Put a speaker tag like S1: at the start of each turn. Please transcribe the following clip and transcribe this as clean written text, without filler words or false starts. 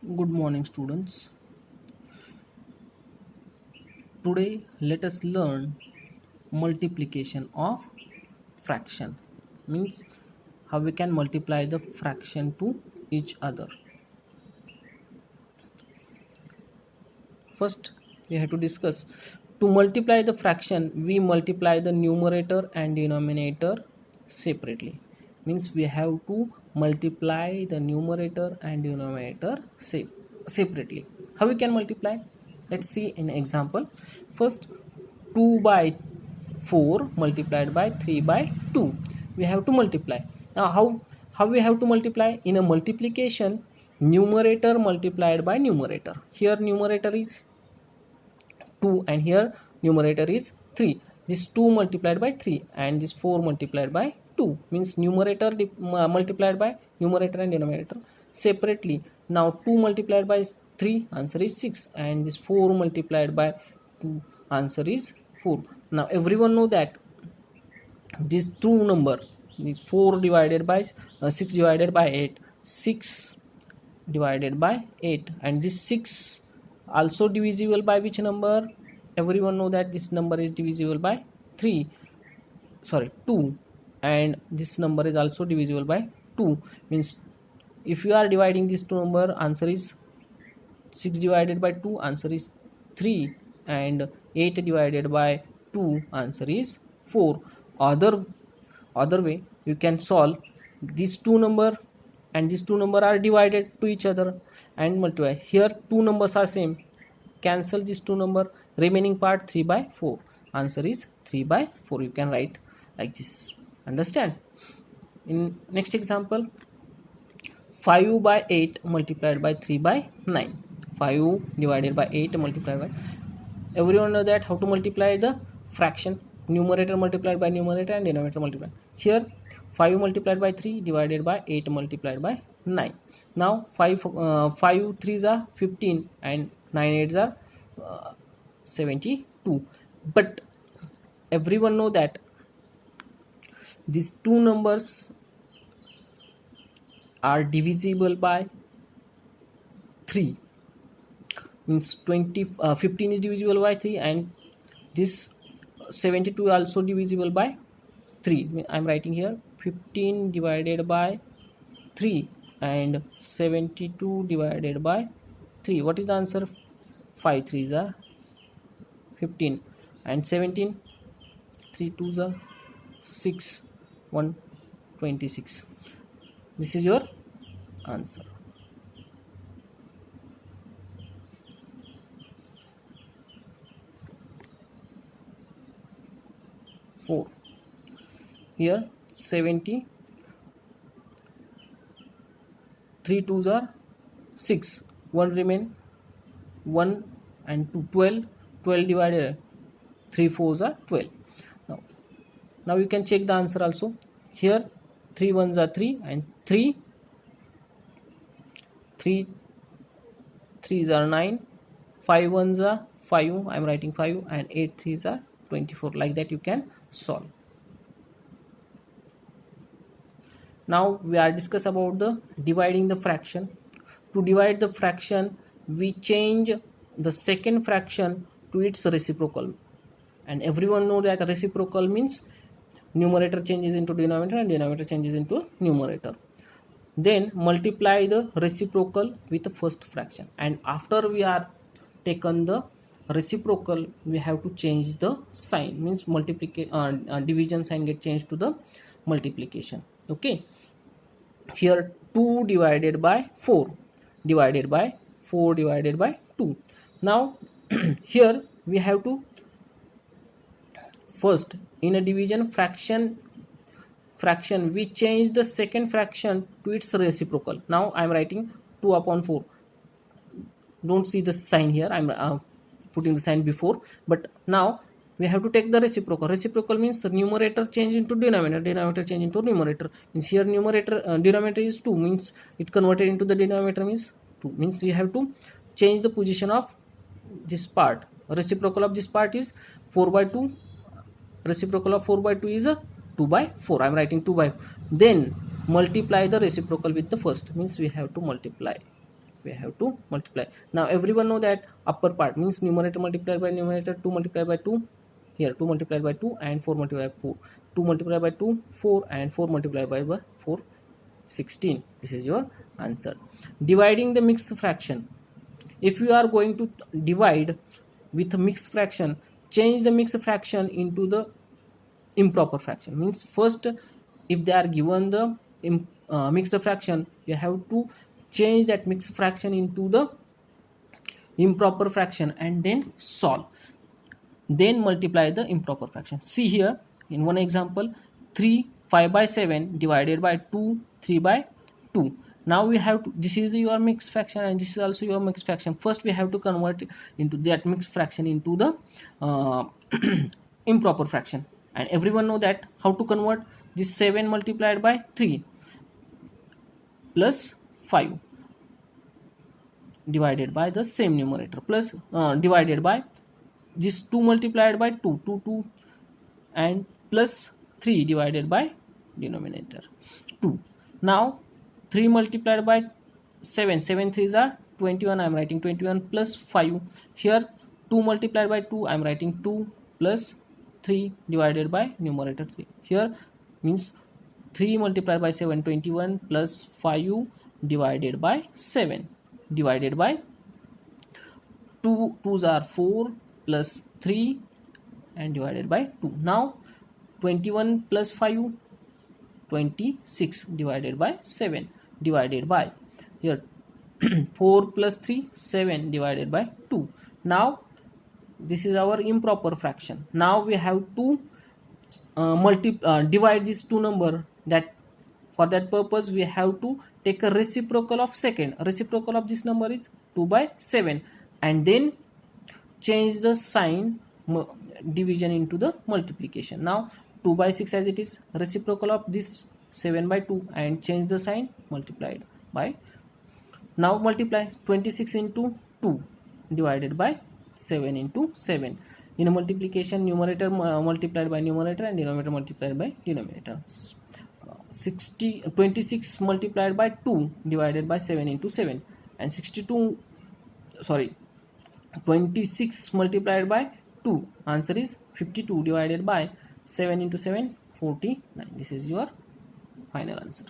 S1: Good morning, students. Today, let us learn multiplication of fraction. Means how we can multiply the fraction to each other. First, we have to discuss to multiply the fraction. We multiply the numerator and denominator separately. Means we have to multiply the numerator and denominator separately. How we can multiply? Let's see an example. First, 2 by 4 multiplied by 3 by 2. We have to multiply. Now how we have to multiply? In a multiplication, numerator multiplied by numerator. Here numerator is 2 and here numerator is 3. This 2 multiplied by 3 and this 4 multiplied by 2 means numerator multiplied by numerator and denominator separately. Now 2 multiplied by 3, answer is 6, and this 4 multiplied by 2, answer is 4. Now everyone know that these two number is 4 divided by 6 divided by 8, 6 divided by 8, and this 6 also divisible by which number? Everyone know that this number is divisible by 2, and this number is also divisible by 2. Means if you are dividing these two number, answer is 6 divided by 2, answer is 3, and 8 divided by 2, answer is 4. Other way you can solve these two number, and these two number are divided to each other and multiply. Here two numbers are same, cancel these two number, remaining part 3 by 4, answer is 3 by 4. You can write like this. Understand? In next example, 5 by 8 multiplied by 3 by 9. 5 divided by 8 multiplied by, everyone know that how to multiply the fraction, numerator multiplied by numerator and denominator multiplied. Here 5 multiplied by 3 divided by 8 multiplied by 9. Now 5 3s are 15 and 9 8s are 72. But everyone know that these two numbers are divisible by 3. Means 15 is divisible by 3, and this 72 also divisible by 3. I am writing here 15 divided by 3 and 72 divided by 3. What is the answer? 5 3s are 15 and 17, 3 2s are 6, 1 26. This is your answer. Here 70, 3 2s are 6, 1 remain, 1 and 2 12, 12 divided 3 4s are 12. Now you can check the answer also. Here 3 1s are 3 and 3 3s are 9, 5 1s are 5, I am writing 5, and 8 3s are 24. Like that you can solve. Now we are discuss about the dividing the fraction. To divide the fraction, we change the second fraction to its reciprocal, and everyone know that reciprocal means numerator changes into denominator and denominator changes into numerator. Then multiply the reciprocal with the first fraction, and after we are taken the reciprocal, we have to change the sign, means division sign get changed to the multiplication. Okay, here 2 divided by 4 divided by 4 divided by 2. Now here we have to first in a division fraction we change the second fraction to its reciprocal. Now I am writing 2 upon 4. Don't see the sign here, I am putting the sign before, but now we have to take the reciprocal. Reciprocal means the numerator change into denominator, denominator change into numerator. Means here numerator denominator is 2, means it converted into the denominator means 2, means we have to change the position of this part. Reciprocal of this part is 4 by 2. Reciprocal of 4 by 2 is 2 by 4. I am writing 2 by 4. Then multiply the reciprocal with the first, means we have to multiply we have to multiply. Now everyone know that upper part means numerator multiplied by numerator, 2 multiplied by 2, here 2 multiplied by 2 and 4 multiplied by 4, 2 multiplied by 2 4 and 4 multiplied by 4 16. This is your answer. Dividing the mixed fraction. If you are going to divide with a mixed fraction, change the mixed fraction into the improper fraction. Means first, if they are given the mixed fraction, you have to change that mixed fraction into the improper fraction and then solve, then multiply the improper fraction. See here in one example, 3 5 by 7 divided by 2 3 by 2. Now we have to, this is your mixed fraction and this is also your mixed fraction. First we have to convert into that mixed fraction into the improper fraction, and everyone know that how to convert. This 7 multiplied by 3 plus 5 divided by the same numerator plus divided by this 2 multiplied by 2 2 and plus 3 divided by denominator 2. Now 3 multiplied by 7 3s are 21. I am writing 21 plus 5. Here 2 multiplied by 2 I am writing 2 plus 3 divided by numerator 3. Here means 3 multiplied by 7 21 plus 5 divided by 7 divided by 2 2s are 4 plus 3 and divided by 2. Now 21 plus 5 26 divided by 7 divided by here 4 plus 3 7 divided by 2. Now this is our improper fraction. Now we have to divide these two number. That for that purpose we have to take a reciprocal of second. Reciprocal of this number is 2 by 7 and then change the sign division into the multiplication. Now 2 by 6 as it is, reciprocal of this 7 by 2 and change the sign, multiplied by. Now multiply 26 into 2 divided by 7 into 7. In a multiplication, numerator multiplied by numerator and denominator multiplied by denominator. 26 multiplied by 2 divided by 7 into 7, and 26 multiplied by 2, answer is 52 divided by 7 into 7 49. This is your final answer.